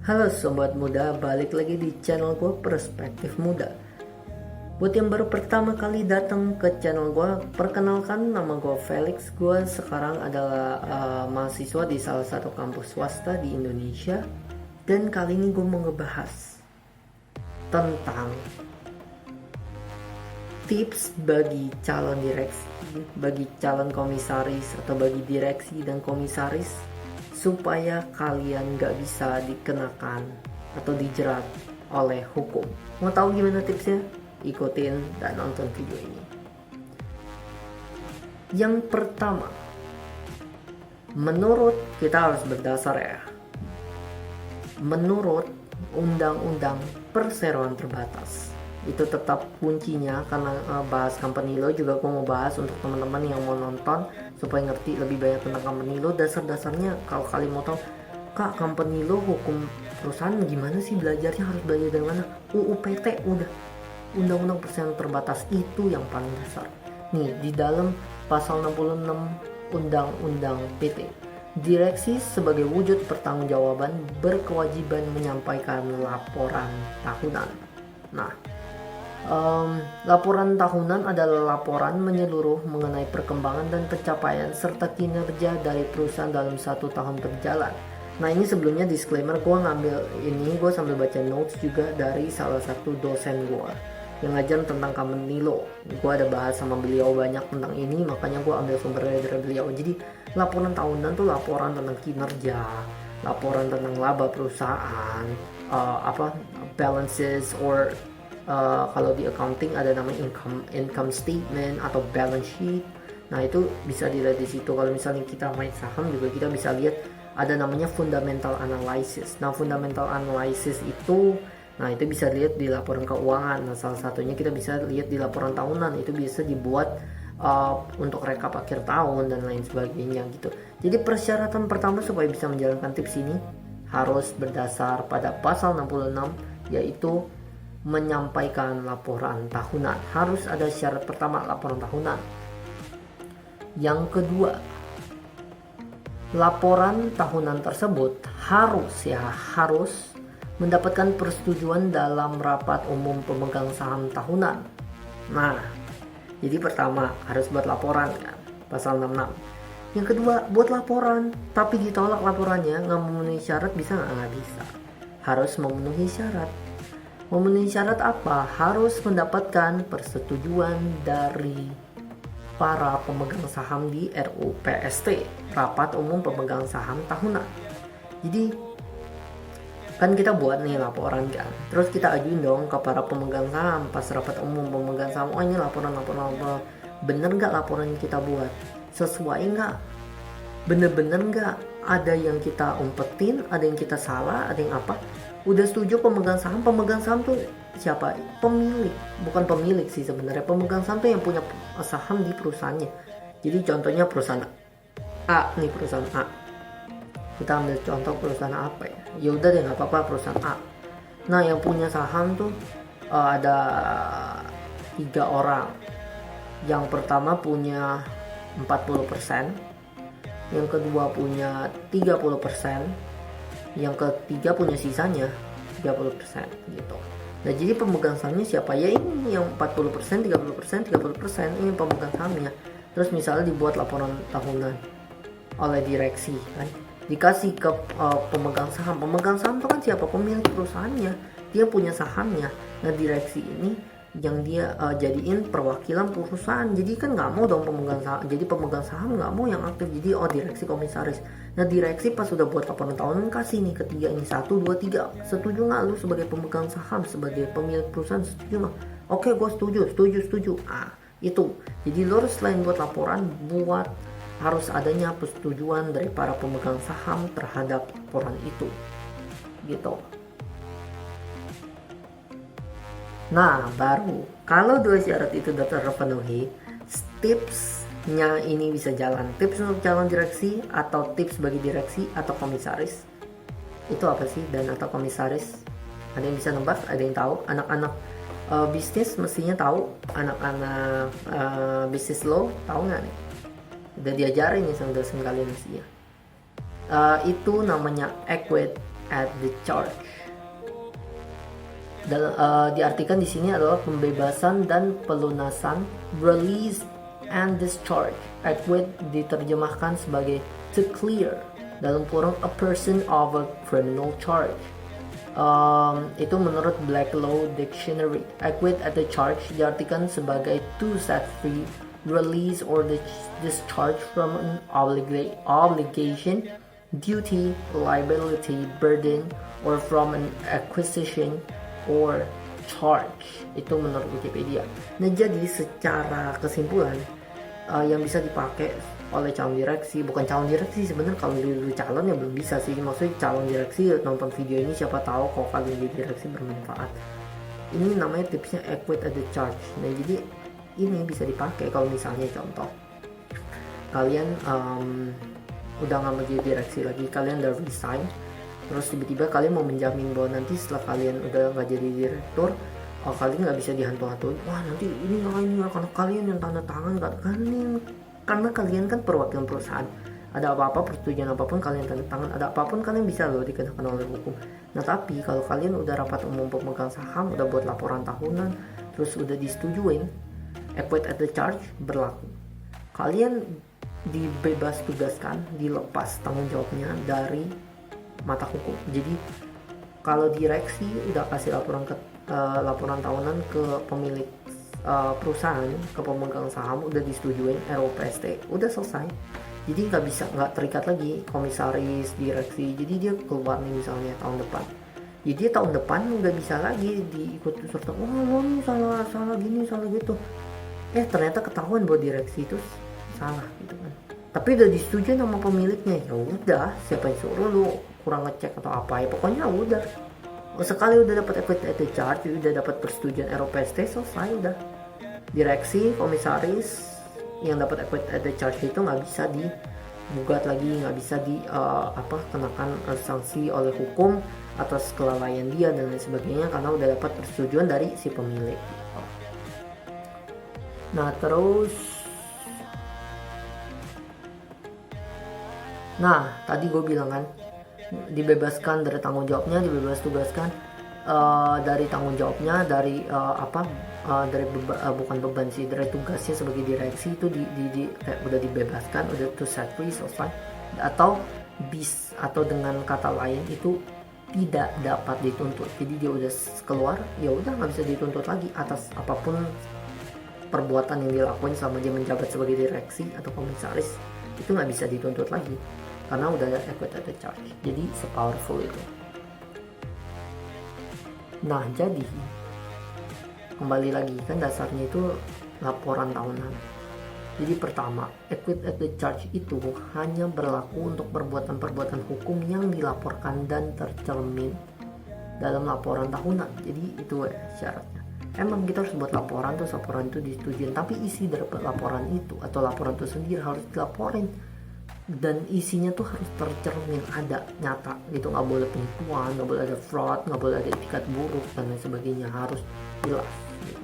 Halo Sobat Muda, balik lagi di channel gue Perspektif Muda. Buat yang baru pertama kali datang ke channel gue, perkenalkan nama gue Felix. Gue sekarang adalah mahasiswa di salah satu kampus swasta di Indonesia. Dan kali ini gue mau ngebahas tentang tips bagi calon direksi, bagi calon komisaris atau bagi direksi dan komisaris, supaya kalian gak bisa dikenakan atau dijerat oleh hukum. Mau tahu gimana tipsnya? Ikutin dan nonton video ini. Yang pertama, menurut kita harus berdasar ya, menurut Undang-Undang Perseroan Terbatas. Itu tetap kuncinya, karena bahas company law juga gue mau bahas untuk teman-teman yang mau nonton supaya ngerti lebih banyak tentang company law. Dasar-dasarnya kalau kalian mau tahu, Kak, company law hukum perusahaan gimana sih belajarnya, harus belajar dari mana? UUPT udah, Undang-Undang Perseroan Terbatas itu yang paling dasar. Nih di dalam pasal 66 Undang-Undang PT, direksi sebagai wujud pertanggungjawaban berkewajiban menyampaikan laporan tahunan. Nah, laporan tahunan adalah laporan menyeluruh mengenai perkembangan dan pencapaian serta kinerja dari perusahaan dalam 1 tahun berjalan. Nah, ini sebelumnya disclaimer, gue ngambil ini, gue sambil baca notes juga dari salah satu dosen gue yang ngajar tentang company law. Gue ada bahas sama beliau banyak tentang ini, makanya gue ambil sumbernya dari beliau. Jadi laporan tahunan tuh laporan tentang kinerja, laporan tentang laba perusahaan, balances or kalau di accounting ada namanya income statement atau balance sheet. Nah, itu bisa dilihat di situ. Kalau misalnya kita main saham juga kita bisa lihat ada namanya fundamental analysis. Nah, fundamental analysis itu, nah itu bisa dilihat di laporan keuangan. Nah, salah satunya kita bisa lihat di laporan tahunan. Itu bisa dibuat untuk rekap akhir tahun dan lain sebagainya gitu. Jadi persyaratan pertama supaya bisa menjalankan tips ini harus berdasar pada pasal 66, yaitu menyampaikan laporan tahunan. Harus ada syarat pertama, laporan tahunan. Yang kedua, laporan tahunan tersebut harus mendapatkan persetujuan dalam rapat umum pemegang saham tahunan. Nah, jadi pertama harus buat laporan kan, pasal 66. Yang kedua, buat laporan tapi ditolak laporannya, nggak memenuhi syarat, bisa nggak bisa. Harus memenuhi syarat. Memenuhi syarat apa? Harus mendapatkan persetujuan dari para pemegang saham di RUPST, Rapat Umum Pemegang Saham Tahunan. Jadi kan kita buat nih laporan kan, terus kita ajuin dong ke para pemegang saham pas rapat umum pemegang saham. Oh, ini laporan, bener nggak laporan yang kita buat? Sesuai nggak? Bener-bener nggak? Ada yang kita umpetin, ada yang kita salah, ada yang apa? Udah setuju pemegang saham tuh siapa? Pemilik, bukan pemilik sih sebenarnya. Pemegang saham tuh yang punya saham di perusahaannya. Jadi contohnya perusahaan A nih, perusahaan A. Kita ambil contoh perusahaan apa ya? Ya udah deh, nggak apa-apa, perusahaan A. Nah, yang punya saham tuh ada 3 orang. Yang pertama punya 40%, yang kedua punya 30%, yang ketiga punya sisanya 30% gitu. Nah, jadi pemegang sahamnya siapa? Ya ini yang 40%, 30%, ini pemegang sahamnya. Terus misalnya dibuat laporan tahunan oleh direksi kan, dikasih ke pemegang saham. Pemegang saham itu kan siapa? Pemilik perusahaannya, dia punya sahamnya. Nah, direksi ini yang dia jadiin perwakilan perusahaan. Jadi kan nggak mau dong pemegang saham, jadi pemegang saham nggak mau yang aktif, jadi direksi komisaris. Nah, direksi pas sudah buat laporan tahunan kasih nih ketiga ini, 1, 2, 3, setuju nggak lu sebagai pemegang saham, sebagai pemilik perusahaan, setuju nggak? Oke, gue setuju. Itu jadi lo harus selain buat laporan, buat harus adanya persetujuan dari para pemegang saham terhadap laporan itu gitu. Nah, baru kalau 2 syarat itu sudah terpenuhi, tipsnya ini bisa jalan. Tips untuk calon direksi atau tips bagi direksi atau komisaris itu apa sih? Dan atau komisaris, ada yang bisa nebak? Ada yang tahu? Anak-anak bisnis mestinya tahu. Anak-anak bisnis law tahu nggak nih? Udah diajarin nih sama dosen kalian mestinya. Itu namanya equity at the charge. Diartikan di sini adalah pembebasan dan pelunasan, release and discharge. Acquit diterjemahkan sebagai to clear, dalam kurung a person of a criminal charge. Itu menurut Black Law Dictionary. Acquit at the charge diartikan sebagai to set free, release or discharge from an obligation, duty, liability, burden, or from an acquisition or charge. Itu menurut Wikipedia. Nah, jadi secara kesimpulan yang bisa dipakai oleh calon direksi, bukan calon direksi sebenarnya, kalau dulu calon ya belum bisa sih, maksudnya calon direksi nonton video ini siapa tahu kalau kalian jadi direksi bermanfaat. Ini namanya tipsnya acquit at the charge. Nah, jadi ini bisa dipakai kalau misalnya contoh kalian udah nggak mau jadi direksi lagi, kalian udah resign, terus tiba-tiba kalian mau menjamin bahwa nanti setelah kalian udah nggak jadi direktur, kalian nggak bisa dihantu-hantuin, wah nanti ini karena kalian yang tanda tangan karena kalian kan perwakilan perusahaan, ada apa-apa persetujuan apapun kalian tanda tangan, ada apapun kalian bisa loh dikenakan oleh hukum. Nah, tapi kalau kalian udah rapat umum pemegang saham, udah buat laporan tahunan, terus udah disetujuin, acquit at the charge berlaku. Kalian dibebas tugaskan, dilepas tanggung jawabnya dari mata hukum. Jadi kalau direksi udah kasih laporan tahunan ke pemilik perusahaan, ke pemegang saham, udah disetujuin ROPST, udah selesai. Jadi nggak terikat lagi komisaris, direksi. Jadi dia keluar nih misalnya tahun depan, jadi tahun depan nggak bisa lagi diikut serta, oh lo nih salah gini salah gitu, ternyata ketahuan bahwa direksi itu salah gitu kan, tapi udah disetujui sama pemiliknya, ya udah siapa yang suruh lu kurang ngecek atau apa, ya pokoknya udah sekali udah dapat acquit at the charge, udah dapat persetujuan ROPST, selesai udah. Direksi, komisaris yang dapat acquit at the charge itu nggak bisa digugat lagi, nggak bisa kenakan sanksi oleh hukum atas kelalaian dia dan lain sebagainya, karena udah dapat persetujuan dari si pemilik. Nah, terus tadi gue bilang kan, dibebaskan dari tanggung jawabnya, dibebas tugaskan dari tanggung jawabnya, dari bukan beban sih, dari tugasnya sebagai direksi itu kayak udah dibebaskan, udah to set free, selesai. Atau dengan kata lain itu tidak dapat dituntut. Jadi dia udah keluar, ya udah nggak bisa dituntut lagi atas apapun perbuatan yang dilakukan selama dia menjabat sebagai direksi atau komisaris, itu nggak bisa dituntut lagi karena udah ada acquit at the charge. Jadi sepowerful itu. Nah, jadi kembali lagi kan dasarnya itu laporan tahunan. Jadi pertama, acquit at the charge itu hanya berlaku untuk perbuatan-perbuatan hukum yang dilaporkan dan tercermin dalam laporan tahunan. Jadi itu syaratnya. Emang kita harus buat laporan, terus laporan itu disetujuin, tapi isi dari laporan itu atau laporan itu sendiri harus dilaporin dan isinya tuh harus tercermin, ada nyata gitu, nggak boleh penipuan, nggak boleh ada fraud, nggak boleh ada etikat buruk dan lain sebagainya, harus jelas gitu.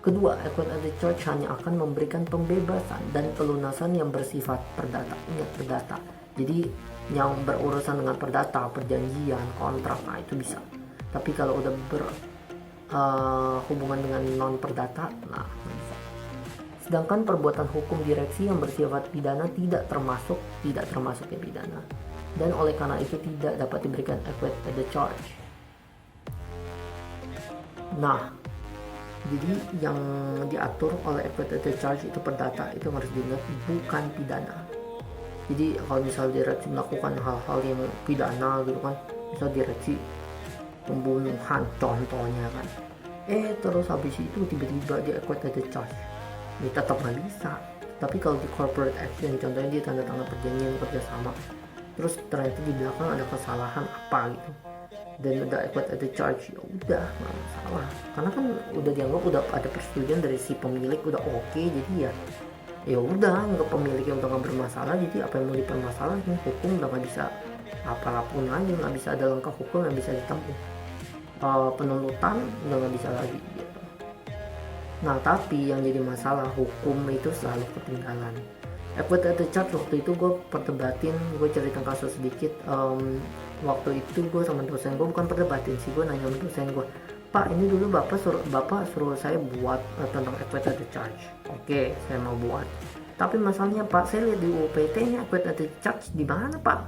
Kedua, acquit at the charge hanya akan memberikan pembebasan dan pelunasan yang bersifat perdata. Ingat, perdata. Jadi yang berurusan dengan perdata, perjanjian, kontrak, nah itu bisa. Tapi kalau udah hubungan dengan non perdata, nah bisa. Sedangkan perbuatan hukum direksi yang bersifat pidana tidak termasuk ya pidana, dan oleh karena itu tidak dapat diberikan acquit at the charge. Nah, jadi yang diatur oleh acquit at the charge itu perdata, itu harus diingat, bukan pidana. Jadi kalau misalnya direksi melakukan hal-hal yang pidana gitu kan, misal direksi pembunuhan contohnya kan, terus habis itu tiba-tiba di acquit at the charge, ya tetap nggak bisa. Tapi kalau di corporate action, contohnya dia tanda tangan perjanjian kerjasama, terus ternyata di belakang ada kesalahan apa gitu, dan udah acquit at the charge, ya udah nggak masalah, karena kan udah dianggap udah ada persetujuan dari si pemilik, udah oke, jadi ya udah nggak, pemiliknya udah nggak bermasalah, jadi apa yang mau dipermasalahin, hukum udah nggak bisa apapun lagi, nggak bisa ada langkah hukum yang bisa ditempuh, penuntutan udah nggak bisa lagi gitu. Nah, tapi yang jadi masalah, hukum itu selalu ketinggalan. Equity at the charge waktu itu gue perdebatin, gue cerita kasus sedikit. Waktu itu gue sama dosen gue, bukan perdebatin sih, gue nanya sama dosen gue, Pak, ini dulu bapak suruh saya buat tentang equity at the charge. Oke, saya mau buat. Tapi masalahnya Pak, saya lihat di UPT nya equity at the charge di mana Pak?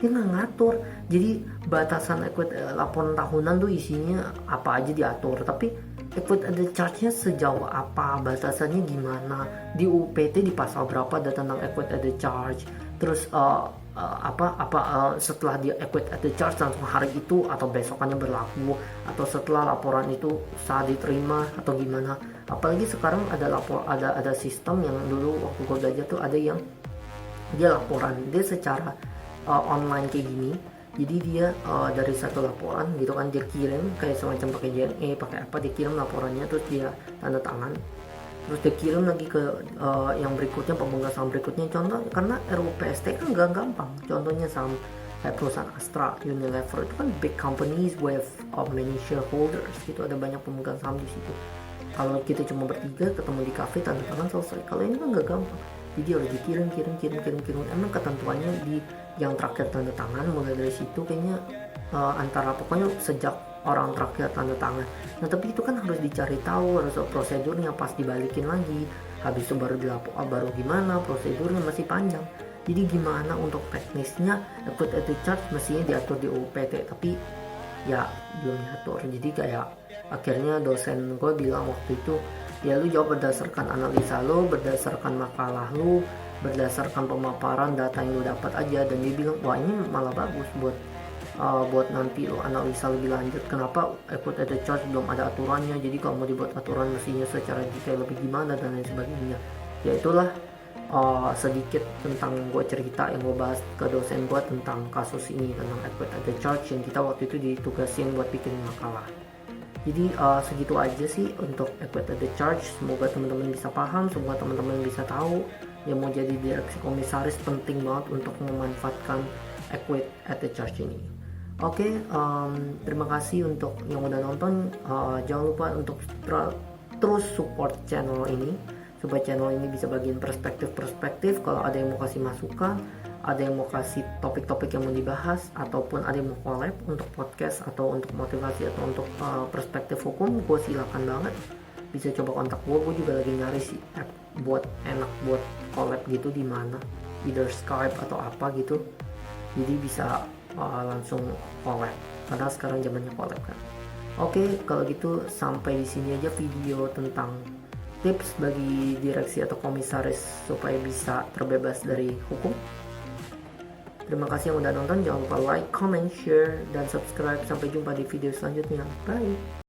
Dia nggak ngatur. Jadi batasan equity laporan tahunan tuh isinya apa aja diatur, tapi equity at the charge-nya sejauh apa, batasannya gimana, di UPT di pasal berapa ada tentang equity at the charge. Terus setelah dia equity at the charge langsung hari itu atau besokannya berlaku, atau setelah laporan itu saat diterima atau gimana. Apalagi sekarang ada sistem yang dulu waktu gue belajar tuh ada yang dia laporan dia secara online kayak gini. Jadi dia dari satu laporan gitu kan, dia kirim kayak semacam pakai JNE, pakai apa, dia kirim laporannya, terus dia tanda tangan, terus dia kirim lagi ke yang berikutnya, pemegang saham berikutnya. Contoh, karena RUPST kan gak gampang. Contohnya saham kayak perusahaan Astra, Unilever, itu kan big companies with many shareholders gitu, ada banyak pemegang saham di situ. Kalau kita cuma bertiga ketemu di cafe, tanda tangan, selesai. Kalau ini kan gak gampang, jadi harus dikirim. Emang ketentuannya di yang terakhir tanda tangan, mulai dari situ kayaknya antara pokoknya sejak orang terakhir tanda tangan. Nah tapi itu kan harus dicari tahu, harus prosedurnya, pas dibalikin lagi, habis itu baru baru gimana prosedurnya, masih panjang. Jadi gimana untuk teknisnya equity at the charge mestinya diatur di UPT, tapi ya belum diatur. Jadi kayak akhirnya dosen gue bilang waktu itu, ya lu jawab berdasarkan analisa lu, berdasarkan makalah lu, berdasarkan pemaparan data yang lu dapat aja. Dan dia bilang, wah ini malah bagus buat nanti lo analisa lebih lanjut, kenapa equity at the charge belum ada aturannya. Jadi kalau mau dibuat aturan mestinya secara detail lebih gimana dan lain sebagainya. Ya itulah sedikit tentang gue cerita yang gue bahas ke dosen gue tentang kasus ini, tentang equity at the charge yang kita waktu itu ditugasin buat bikin makalah. Jadi segitu aja sih untuk equity at the charge. Semoga teman-teman bisa paham, semoga teman-teman bisa tahu. Yang mau jadi direksi komisaris penting banget untuk memanfaatkan equity at the charge ini. Oke, terima kasih untuk yang udah nonton. Jangan lupa untuk terus support channel ini supaya channel ini bisa bagiin perspektif. Kalau ada yang mau kasih masukan, ada yang mau kasih topik-topik yang mau dibahas, ataupun ada yang mau collab untuk podcast atau untuk motivasi atau untuk perspektif hukum, gue silakan banget bisa coba kontak gue. Gue juga lagi nyari sih app buat enak buat collab gitu, di mana either Skype atau apa gitu, jadi bisa langsung collab karena sekarang zamannya collab kan. Oke, kalau gitu sampai di sini aja video tentang tips bagi direksi atau komisaris supaya bisa terbebas dari hukum. Terima kasih yang udah nonton, jangan lupa like, comment, share, dan subscribe. Sampai jumpa di video selanjutnya. Bye.